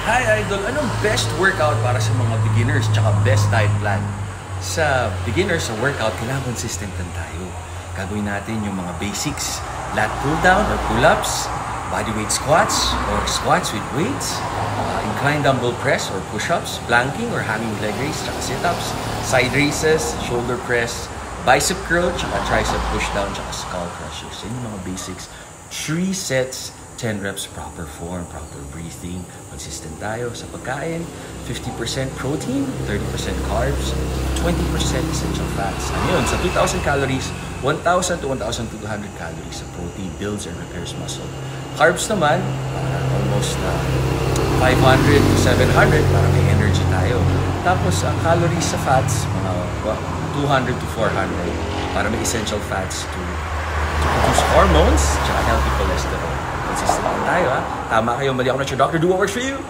Hi Idol! Anong best workout para sa mga beginners tsaka best diet plan? Sa beginners, sa workout, kailangan consistent lang tayo. Gagawin natin yung mga basics. Lat pull down or pull-ups, bodyweight squats or squats with weights, incline dumbbell press or push-ups, planking or hanging leg raise tsaka sit-ups, side raises, shoulder press, bicep curl tsaka tricep push down tsaka skull crushers. Yan yung mga basics. 3 sets, 10 reps, proper form, proper breathing, consistent tayo sa pagkain, 50% protein, 30% carbs, 20% essential fats. Ano yun? Sa 2,000 calories, 1,000 to 1,200 calories sa protein, builds and repairs muscle. Carbs naman, almost 500 to 700 para may energy tayo. Tapos, ang calories sa fats, mga 200 to 400 para may essential fats to produce hormones, tsaka healthy cholesterol. Consistent lang tayo, ha? Tama kayo, mali ako na your doctor. Do what works for you.